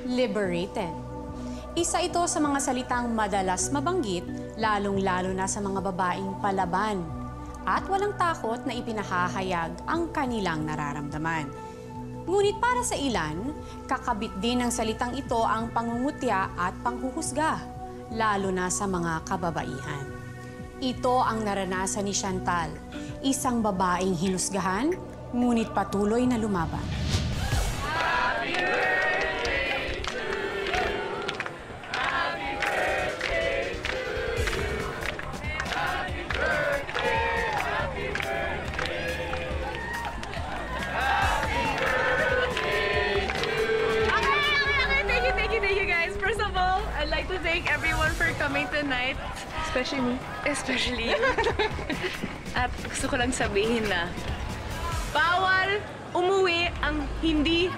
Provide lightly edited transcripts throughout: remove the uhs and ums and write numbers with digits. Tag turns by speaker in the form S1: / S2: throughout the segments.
S1: liberated. Isa ito sa mga salitang madalas mabanggit, lalong-lalo na sa mga babaeng palaban. At walang takot na ipinahahayag ang kanilang nararamdaman. Ngunit para sa ilan, kakabit din ng salitang ito ang pangungutya at panghuhusga, lalo na sa mga kababaihan. Ito ang naranasan ni Chantal, isang babaeng hinusgahan, ngunit patuloy na lumaban.
S2: Coming tonight, especially me. Especially you. At gusto ko lang sabihin na bawal umuwi ang hindi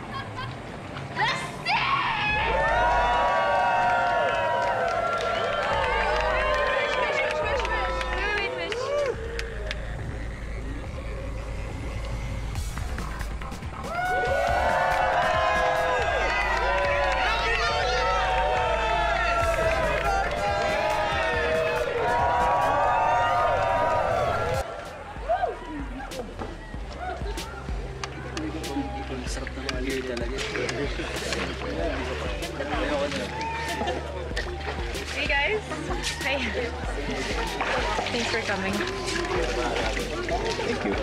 S2: Hey guys! Hi! Thanks for coming.
S3: Thank you.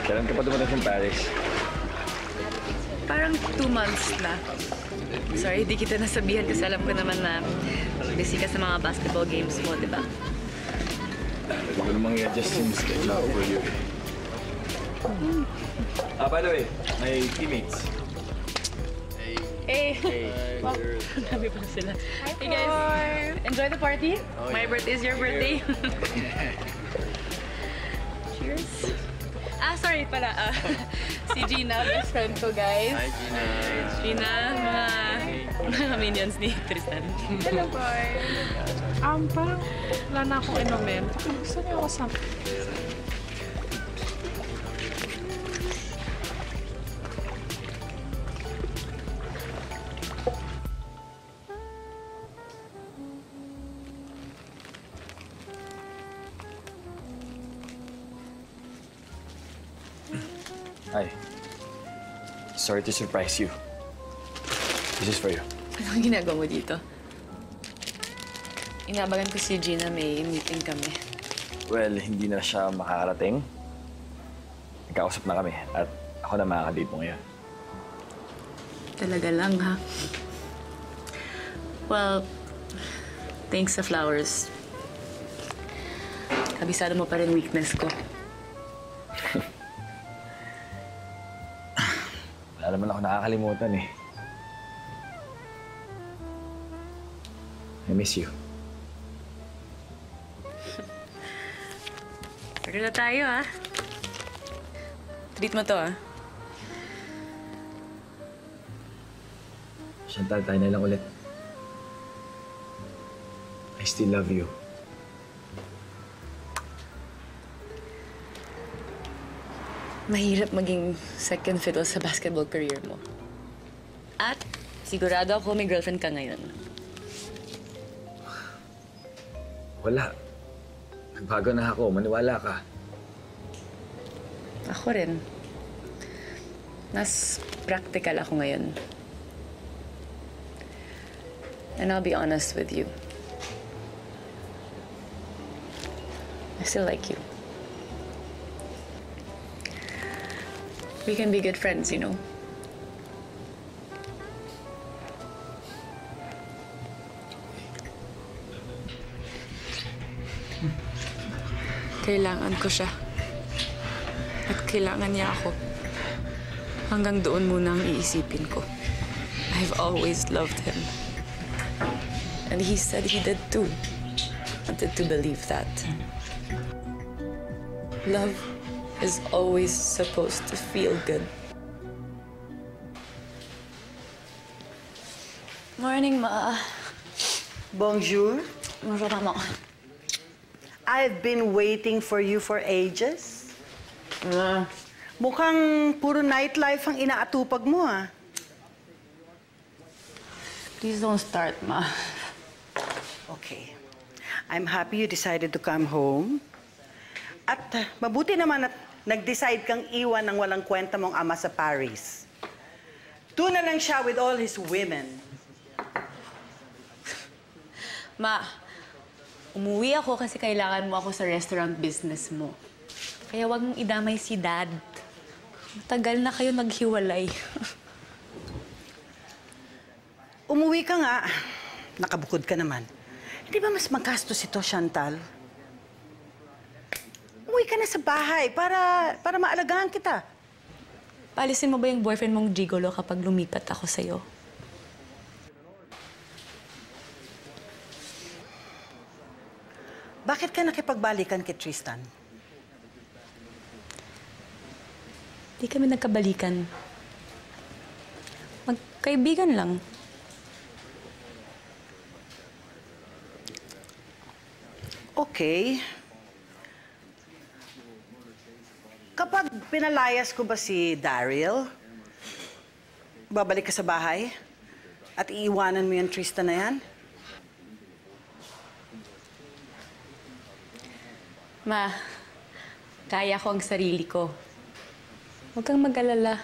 S3: Kailan ka pa dumating from Paris?
S2: Parang 2 months na. Sorry, di kita nasabihan kasi alam ko naman na busy ka sa mga basketball games mo, di ba?
S3: Hindi ko namang i-adjust yung schedule over you. By the way, my teammates.
S2: Hey! Wow, dami pa sila. Hey guys! Enjoy the party? Oh, my birthday is your birthday. Cheers! Sorry pala. Si Gina, best friend ko, guys.
S4: Hi, Gina.
S2: Gina, mga minions ni Tristan.
S5: Hello, boy. Parang wala na akong inumin. Gusto niyo ako sa...
S3: Hi. Sorry to surprise you. This is for you.
S2: Anong ginagawa mo dito? Inabagan ko si Gina, may meeting kami.
S3: Well, hindi na siya makakarating. Nagkausap na kami at ako na makakadate mo ngayon.
S2: Talaga lang, ha? Well, thanks sa flowers. Kabisado mo pa rin weakness ko.
S3: Wala naman ako nakakalimutan eh. I miss you.
S2: Pero na tayo, ha? Treat mo to, ha?
S3: Chantal, tayo na lang ulit. I still love you.
S2: Mahirap maging second fiddle sa basketball career mo. At sigurado ako may girlfriend ka ngayon.
S3: Wala. Nagbago na ako. Maniwala ka.
S2: Ako rin. Mas practical ako ngayon. And I'll be honest with you. I still like you. We can be good friends, you know. Kailangan ko siya. At kailangan niya ako. Hanggang doon muna ang iisipin ko. I've always loved him. And he said he did too. Wanted to believe that. Love is always supposed to feel good. Morning, Ma.
S6: Bonjour.
S2: Bonjour, Maman.
S6: I've been waiting for you for ages. Mukhang puro nightlife ang inaatupag mo, ah.
S2: Please don't start, Ma.
S6: Okay. I'm happy you decided to come home. At mabuti naman at nag-decide kang iwan ng walang kwenta mong ama sa Paris. Doon na lang siya with all his women.
S2: Ma, umuwi ako kasi kailangan mo ako sa restaurant business mo. Kaya wag mong idamay si Dad. Matagal na kayo naghiwalay.
S6: Umuwi ka nga. Nakabukod ka naman. Hindi ba mas magastos ito, Chantal? Umuwi ka na sa bahay para maalagaan kita.
S2: Paalisin mo ba yung boyfriend mong gigolo kapag lumipat ako sa'yo?
S6: Bakit ka nakipagbalikan kay Tristan?
S2: Di kami nagkabalikan. Magkaibigan lang.
S6: Okay. Kapag pinalayas ko ba si Daryl, babalik ka sa bahay at iiwanan mo yung Tristan na yan?
S2: Ma, kaya ko ang sarili ko. Huwag kang mag-alala.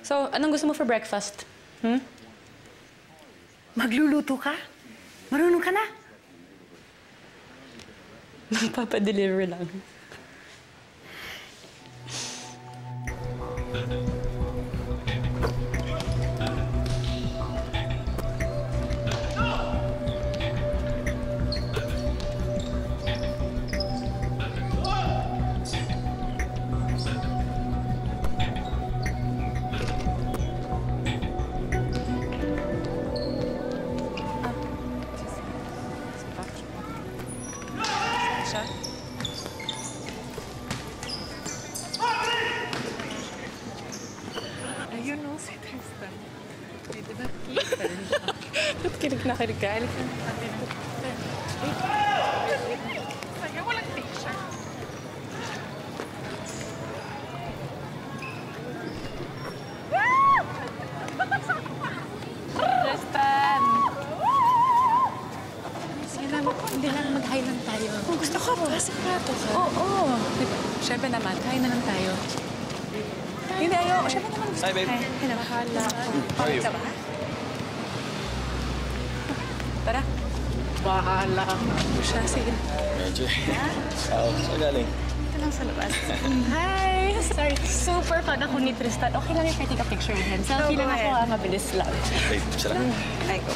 S2: So, anong gusto mo for breakfast?
S6: Magluluto ka? Marunong ka na?
S2: Magpapadeliver lang.
S5: Ayun no, si Tristan. Pwede ba?
S2: Ba't kilig na kilig ka? Halika.
S5: Sayang, walang picture.
S2: Tristan! Hindi lang mag-hi lang tayo.
S5: Kung gusto ko, pasiparato ka.
S2: Oo. Siyempre naman, hi na lang tayo. Hindi, ayaw. Siyempre naman gusto
S3: Hi, babe.
S2: Hello. Bahala.
S3: How are you?
S2: Tara.
S5: Bahala ka.
S2: Siya, sige.
S3: Medyo. Saan galing?
S2: Ito lang sa labas. Hi! Sorry, super fan ako ni Tristan. Okay lang if I take a picture with him. Selfie lang ako, mabilis lang.
S3: Babe, siya lang.
S2: Ay, go.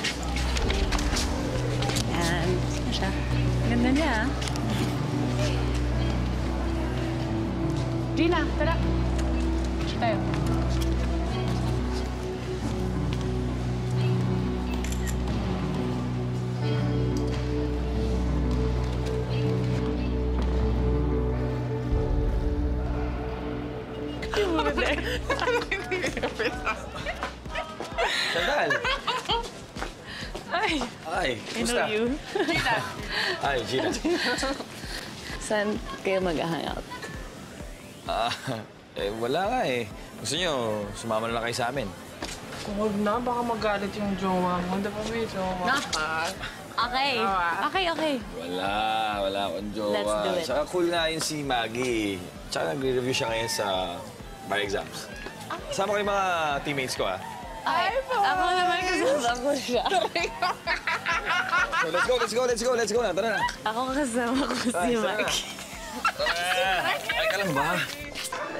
S2: Yan. Sino siya? Ganda niya, ah. Gina, tara. Siya tayo.
S3: Chantal!
S2: Ay,
S3: Hi,
S2: I
S3: kumusta?
S2: know you.
S3: Hi, Gina.
S2: Saan kayo mag-hangout?
S3: Wala nga eh. Gusto nyo, sumama na lang kayo sa amin.
S5: Kung huwag na, baka magalit yung jowa mo. Hindi pa may jowa ka.
S2: Okay. Okay.
S3: Wala akong jowa.
S2: Let's do it.
S3: Tsaka cool nga yun si Maggie. Tsaka nagre-review siya ngayon sa bar exams. Kasama ko yung mga teammates ko, ah.
S2: Ay, ako naman kasama ko siya.
S3: So, let's go na. Tara na.
S2: Ako kasama ko si
S3: Tara.
S2: Mike.
S3: Ay ka lang ba?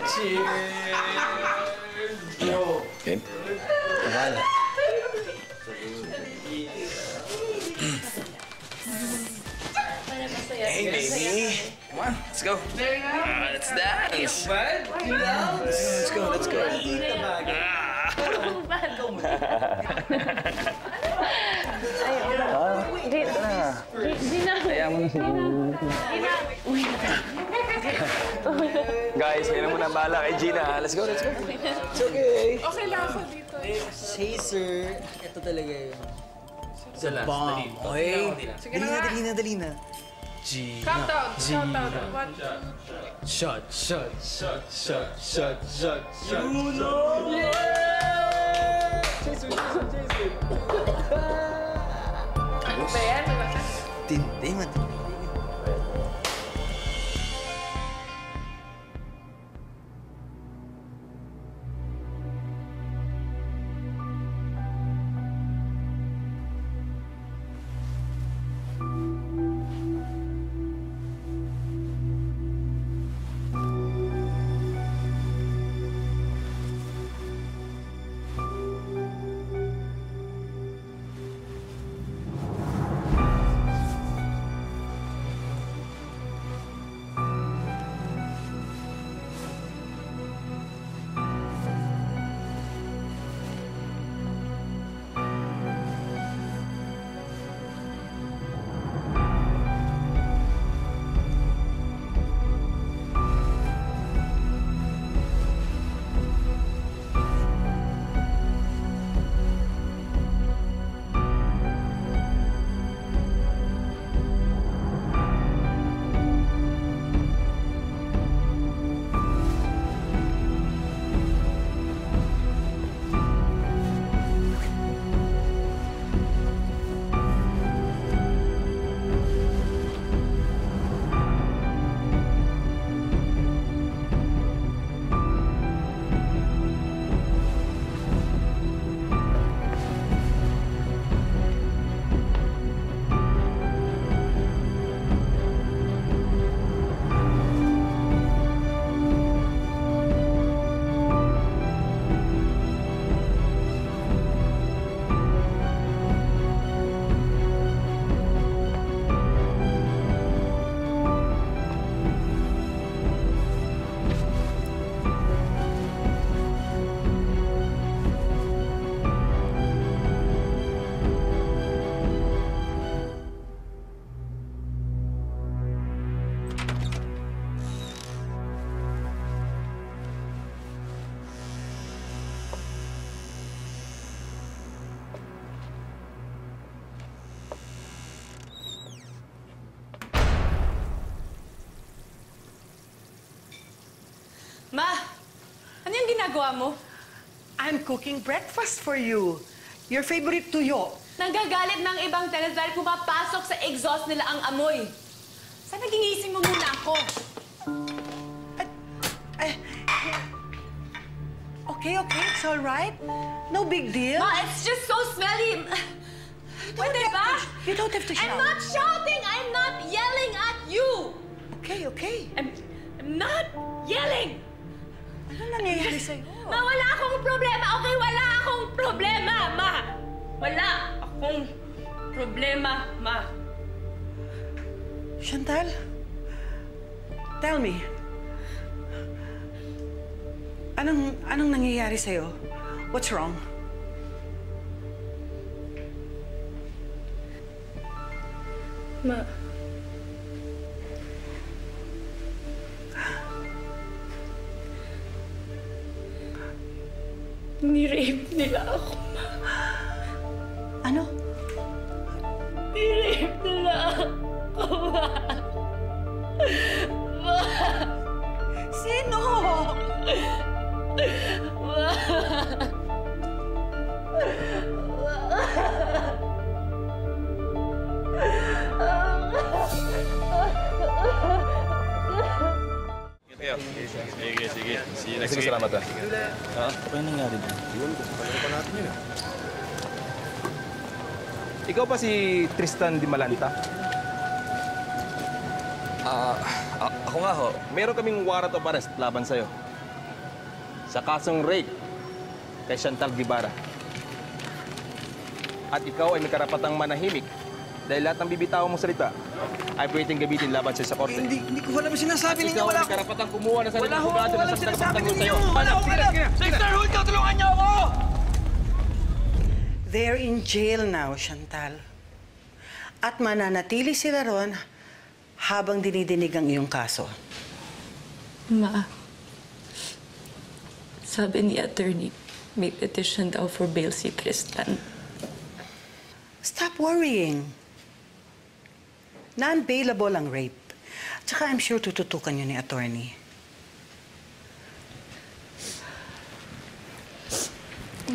S3: Cheers! Okay. Tara. Hey, baby. Come on, let's go. Let's dance. Let's go. Guys, kayo na muna bahala kay Gina. Let's go. It's okay.
S5: Okay lang ako dito.
S4: Chaser, ito talaga yun. The bomb. Okay? Dali na.
S5: Countdown. Countdown. One.
S4: Shot, shot, shot, shot, shot, shot, shot.
S5: Ano ba yan?
S4: Tindi, matindi.
S2: Ma! Ano yung ginagawa mo?
S6: I'm cooking breakfast for you. Your favorite tuyo.
S2: Nanggagalit ng ibang tenants dahil pumapasok sa exhaust nila ang amoy. Sana ginising mo muna ako.
S6: Okay, it's all right. No big deal.
S2: Ma, it's just so smelly. Pwede ba?
S6: You don't have to shout.
S2: I'm not shouting! I'm not yelling at you!
S6: Okay.
S2: I'm not yelling!
S6: Ano nangyayari sa'yo?
S2: Ma, wala akong problema, okay? Wala akong problema, Ma! Wala akong problema, Ma.
S6: Chantal, tell me. Anong nangyayari sa'yo? What's wrong?
S2: Ma. Ni-rape nila ako, Ma.
S6: Ano?
S2: Ni-rape nila ako, Ma. Ma.
S6: Sino?
S2: Ma.
S3: Sige. See you next week. Salamat, ha? Ano yung nangyari doon?
S7: Iwan ko. Palaro pa natin yun,
S8: Ikaw pa si Tristan Di Malanta?
S3: Ako nga ho.
S8: Meron kaming warrant of arrest laban sa'yo. Sa kasong rape kay Chantal Guevara. At ikaw ay may karapatang manahimik dahil lahat ng bibitaw mong salita ay pwedeng gamitin laban sa'yo sa korte.
S7: Hindi ko alam yung sinasabi
S8: At
S7: ninyo.
S8: ikaw
S7: Wala
S8: ay
S7: ko.
S8: may karapatang kumuha ng sarili
S7: Wala
S8: ng
S7: ho,
S8: abogado na
S7: walang
S8: sa
S7: sinasabi
S8: karapatang
S7: ninyo.
S8: sa'yo.
S7: Wala ko.
S8: Sisterhood, tulungan niyo ako!
S6: They're in jail now, Chantal. At mananatili sila ron habang dinidinig ang iyong kaso.
S2: Ma, sabi ni attorney, may petition daw for bail si Tristan.
S6: Stop worrying. Non-bailable ang rape. Tsaka I'm sure tututukan yun ni attorney.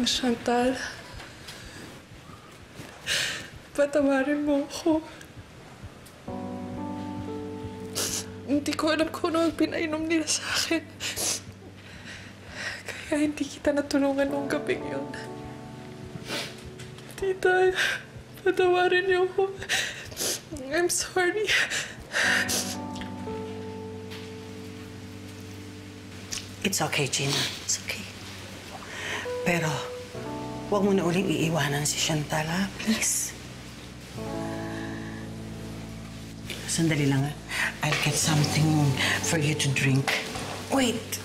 S5: Chantal, patawarin mo ako. Hindi ko alam kung ano ang pinainom nila sa akin. Kaya hindi kita natulungan noong gabing yun. Tita, patawarin niyo ako. I'm sorry.
S6: It's okay, Gina. It's okay. Pero, huwag mo na uling iiwanan si Chantal, ha? Please. Sandali lang, ha? I'll get something for you to drink. Wait.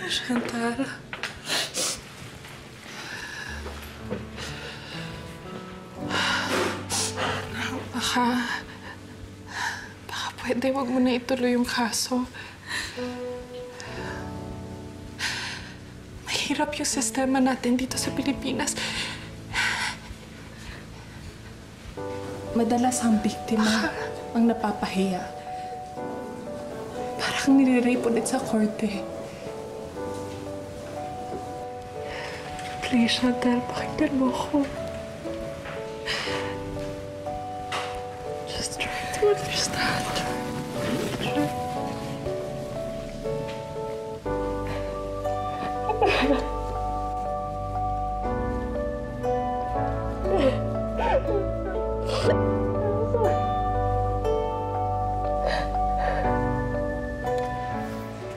S5: Chantal. Baka pwede wag mo na ituloy yung kaso. Mahirap yung sistema natin dito sa Pilipinas. Madalas ang biktima ang napapahiya. Parang nire-rape ulit sa korte. Please, Chantal, pakinggan mo ako. Just try to understand.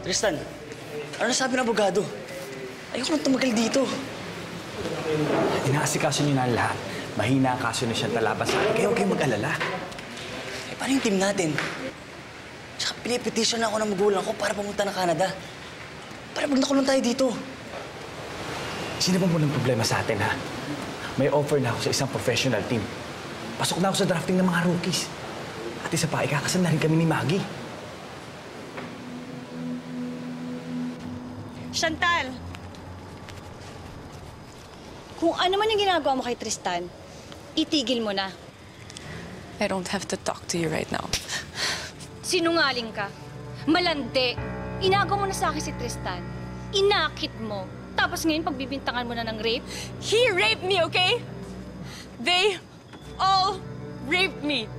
S9: Tristan, ano sabi ng abogado? Ayoko nang tumagal dito.
S3: Inaasikaso niyo na ang lahat. Mahina ang kaso na siya laban sa akin, kaya huwag kayong mag-alala.
S9: Eh, paano yung team natin? Tsaka pinipetition na ako ng magulang ko para pumunta na Canada. Para pag nakulong tayo dito.
S3: Sino bang walang problema sa atin, ha? May offer na ako sa isang professional team. Pasok na ako sa drafting ng mga rookies. At isa pa, ikakasal na rin kami ni Maggie.
S10: Chantal! Kung ano man yung ginagawa mo kay Tristan, itigil mo na.
S2: I don't have to talk to you right now.
S10: Sinungaling ka. Malandi. Inagaw mo na sa akin si Tristan. Inakit mo. Tapos ngayon pagbibintangan mo na ng rape?
S2: He raped me, okay? They all raped me.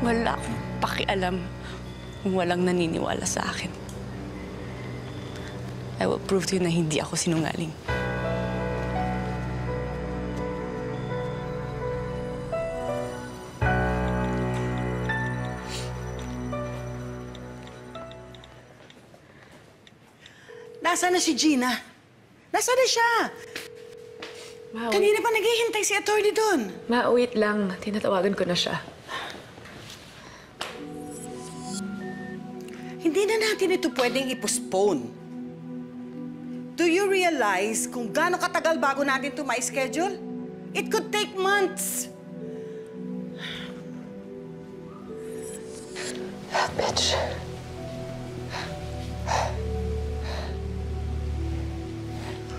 S2: Wala akong pakialam kung walang naniniwala sa akin. I will prove to you na hindi ako sinungaling.
S6: Nasaan na si Gina? Nasaan na siya? Kanina pa naghihintay si attorney doon.
S2: Wait lang. Tinatawagan ko na siya.
S6: Hindi na natin ito pwedeng i-postpone. Do you realize kung gaano katagal bago natin ito ma-schedule? It could take months.
S2: Bitch.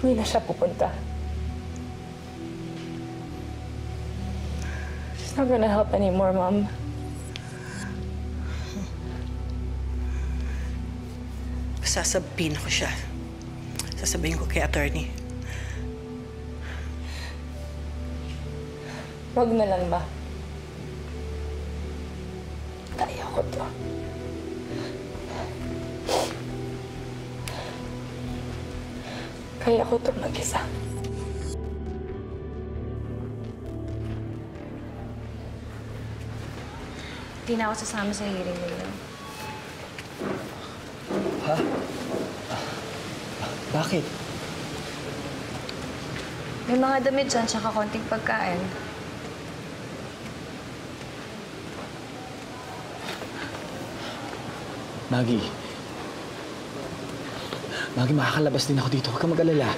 S2: Hindi na siya pupunta. She's not gonna help anymore, Mom.
S6: Sasabihin ko siya. Sasabihin ko kay attorney.
S2: Wag na lang ba? Kaya ko to. Kaya ko to mag-isa.
S10: Hindi na ako sasama sa hearing nila.
S3: Ha? Bakit?
S10: May mga damit dyan, tsaka konting pagkain.
S3: Maggie. Maggie, makakalabas din ako dito. Huwag kang mag-alala.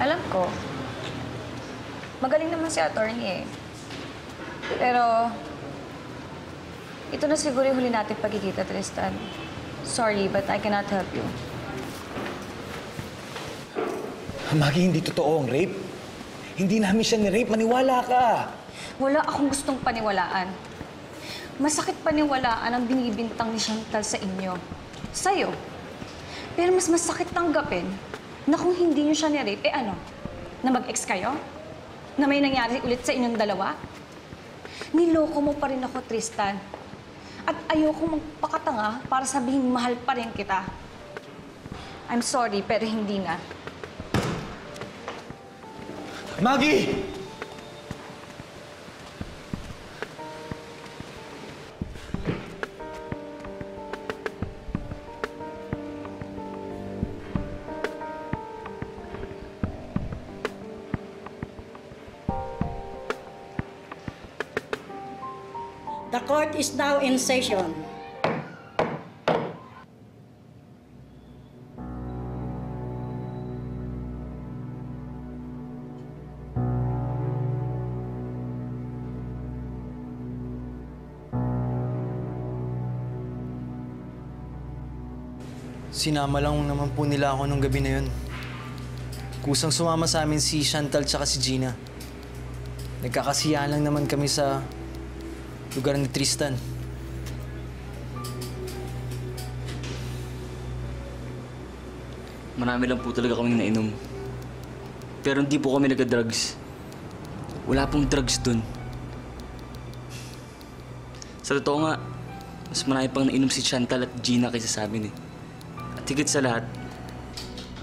S10: Alam ko. Magaling naman si attorney eh. Pero, ito na siguro yung huli natin pagkikita, Tristan. Sorry, but I cannot help you.
S3: Maggie, hindi totoo ang rape. Hindi namin siya ni-rape. Maniwala ka.
S10: Wala akong gustong paniwalaan. Masakit paniwalaan ang binibintang ni Chantal sa inyo. Sa'yo. Pero mas masakit tanggapin na kung hindi niyo siya ni-rape, eh ano? Na mag-ex kayo? Na may nangyari ulit sa inyong dalawa? Niloko mo pa rin ako, Tristan. At ayoko magpakatanga para sabihin mahal pa rin kita. I'm sorry, pero hindi na.
S3: Maggie!
S11: The court is now in session.
S4: Sinama lang naman po nila ako nung gabi na yun. Kusang sumama sa amin si Chantal tsaka si Gina. Nagkakasiyahan lang naman kami sa lugar ni Tristan.
S9: Marami lang po talaga kaming nainom. Pero hindi po kami nagka-drugs. Wala pong drugs dun. Sa totoo nga, mas marami pang nainom si Chantal at Gina kaysa sa amin eh. At higit sa lahat,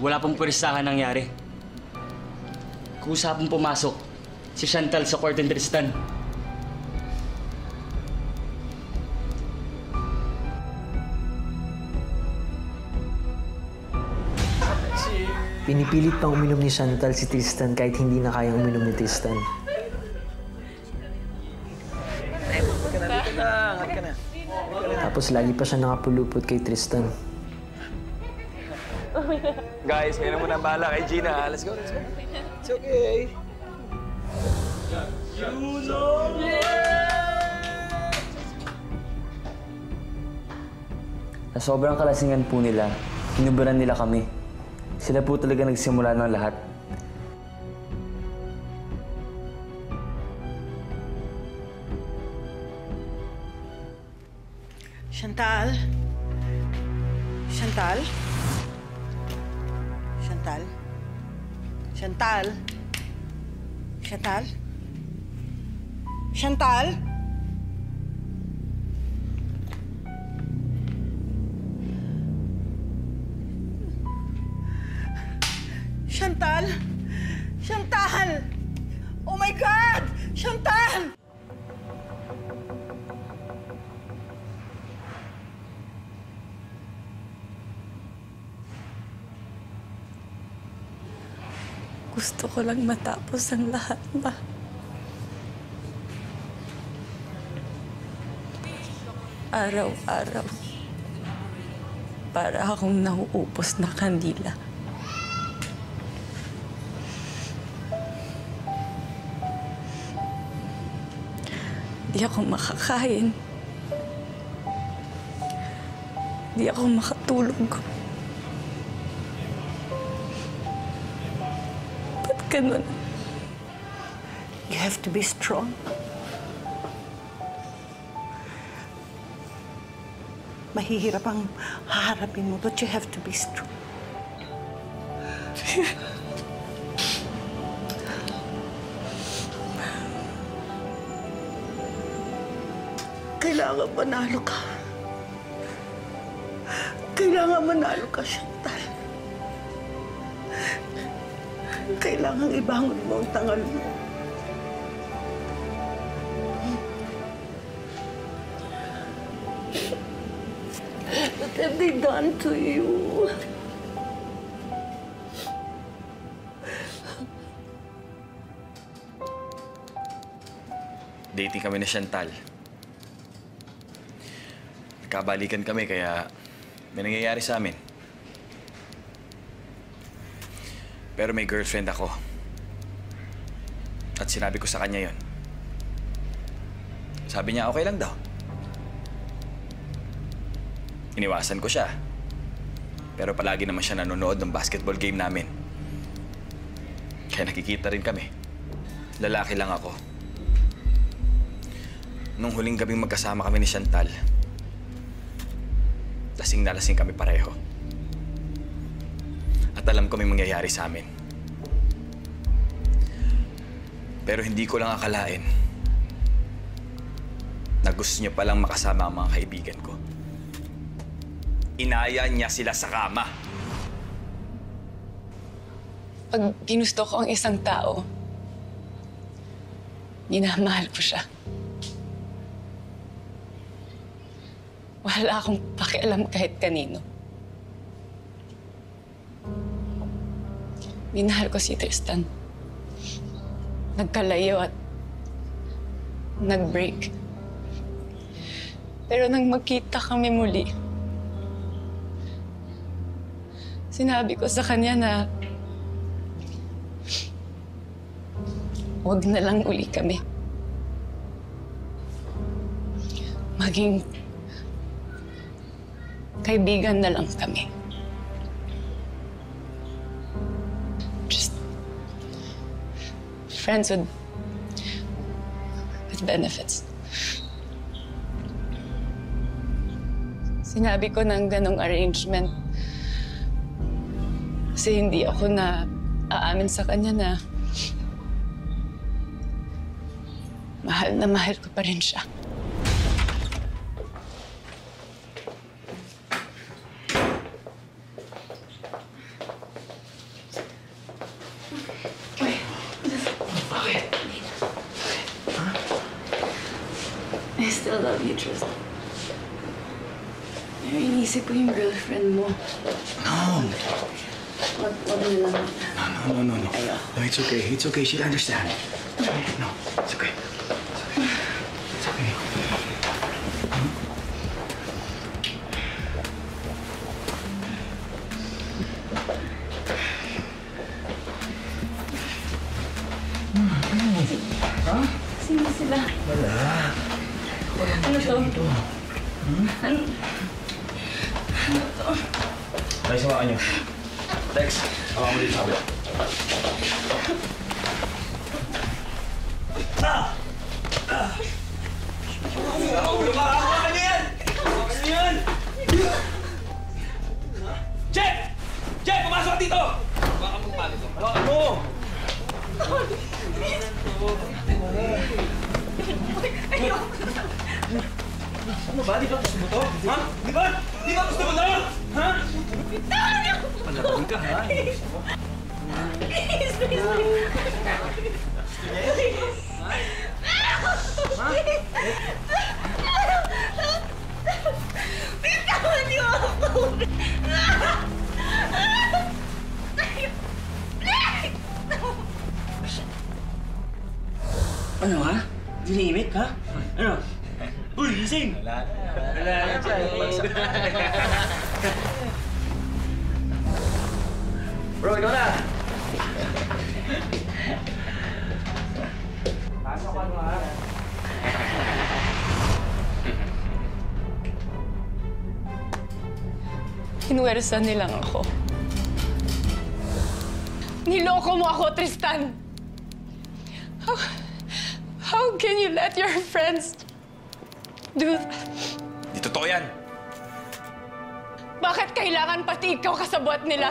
S9: wala pong pwerisahan nangyari. Kung usapang pumasok, si Chantal sa court ni Tristan.
S4: Pinipilit pang uminom ni Chantal si Tristan kahit hindi na kayang uminom ni Tristan. Tapos lagi pa siya nakapulupot kay Tristan.
S3: Guys, kayo na muna bahala kay Gina. Let's go, let's go. It's okay.
S9: Sa sobrang kalasingan po nila, hinubaran nila kami. Sila po talaga nagsimula ng lahat.
S6: Chantal? Chantal? Chantal? Chantal? Chantal? Chantal? Chantal? Chantal! Oh my God! Chantal!
S2: Gusto ko lang matapos ang lahat ba? Araw-araw, para akong nauupos na kandila. Di ako makakain. Di ako makatulog. Ba't ganun?
S6: You have to be strong. Mahihirap ang haharapin mo, but you have to be strong. Kailangan manalo ka. Kailangan manalo ka, Chantal. Kailangan ibangon mo ang tangal mo. What have they done to you?
S3: Dating kami ni Chantal. Nagkabalikan kami kaya may nangyayari sa amin. Pero may girlfriend ako. At sinabi ko sa kanya yon. Sabi niya okay lang daw. Iniwasan ko siya. Pero palagi naman siya nanonood ng basketball game namin. Kaya nakikita rin kami. Lalaki lang ako. Nung huling gabing magkasama kami ni Chantal, lasing na lasing kami pareho. At alam ko may mangyayari sa amin. Pero hindi ko lang akalain na gusto niya palang makasama ang mga kaibigan ko. Inaya niya sila sa kama.
S2: Pag ginusto ko ang isang tao, minamahal ko siya. Wala akong pakialam kahit kanino. Minahal ko si Tristan. Nagkalayo at nag-break. Pero nang magkita kami muli, sinabi ko sa kanya na huwag na lang uli kami. Maging kaibigan na lang kami. Just friends with benefits. Sinabi ko ng ganong arrangement kasi hindi ako na aamin sa kanya na mahal ko pa rin siya.
S3: Bakit?
S2: I still love you, Tristan. Iniisip ko yung girlfriend mo.
S3: No.
S2: Wag na lang.
S3: No. No, it's okay. It's okay. She'll understand. No, it's okay. It's okay.
S2: Sino sila?
S3: Wala.
S2: Ano to? Ano? Ano to?
S3: Tex, hawakan niyo. Tex, hawakan mo dito sa kabila. Hawakan niyo yan! Hawakan niyo yan! Jeff! Jeff, pumasok ka dito! Hawakan mo pa dito. Hawakan mo! Ano ba? Di ba gusto mo to? Ha? Di ba? Di ba gusto mo to? Ha? Palaban ka, ha?
S12: Please, please, bitawan niyo ako!
S9: Ano ha? Dinimik ha? Ano? Uy, gising!
S3: Wala na dyan. Bro, ikaw na! Pasok ka mo ha?
S2: Hinuwersan nilang ako. Niloko mo ako, Tristan! How can you let your friends do that?
S3: Di totoo yan.
S2: Bakit kailangan pati ikaw kasabwat nila?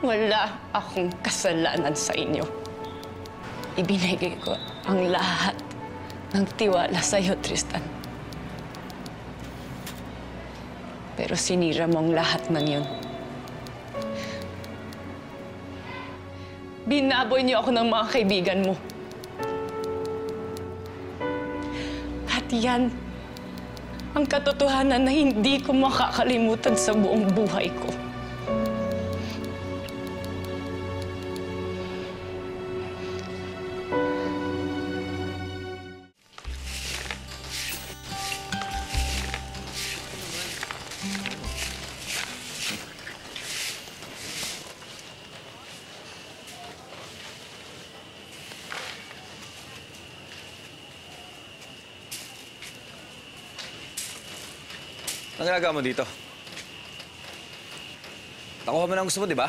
S2: Wala akong kasalanan sa inyo. Ibinigay ko ang lahat ng tiwala sa'yo, Tristan. Pero sinira mo ang lahat ng yun. Binaboy niyo ako ng mga kaibigan mo. At yan ang katotohanan na hindi ko makakalimutan sa buong buhay ko.
S3: Ang ginagawa mo dito? Nakuha mo na ang gusto mo, di ba?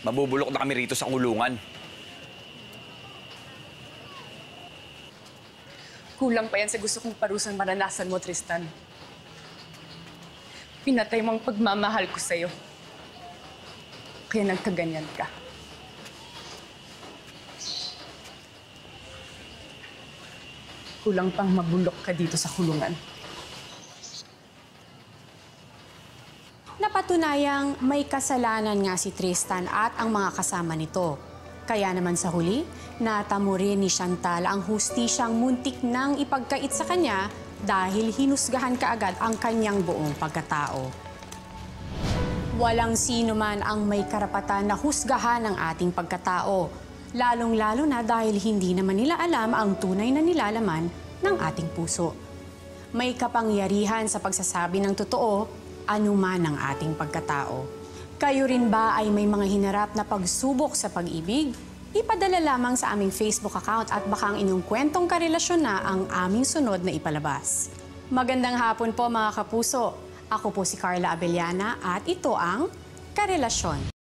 S3: Mabubulok na kami rito sa kulungan.
S2: Kulang pa yan sa gusto kong parusang maranasan mo, Tristan. Pinatay mo ang pagmamahal ko sa'yo. Kaya nagkaganyan ka. Kulang pang mabulok ka dito sa kulungan.
S1: Napatunayang may kasalanan nga si Tristan at ang mga kasama nito. Kaya naman sa huli, natamo rin ni Chantal ang hustisyang muntik nang ipagkait sa kanya dahil hinusgahan kaagad ang kanyang buong pagkatao. Walang sino man ang may karapatan na husgahan ang ating pagkatao, lalong-lalo na dahil hindi naman nila alam ang tunay na nilalaman ng ating puso. May kapangyarihan sa pagsasabi ng totoo, anuman ang ating pagkatao. Kayo rin ba ay may mga hinarap na pagsubok sa pag-ibig? Ipadala lamang sa aming Facebook account at baka ang inyong kwentong karelasyon na ang aming sunod na ipalabas. Magandang hapon po mga kapuso. Ako po si Carla Abellana at ito ang Karelasyon.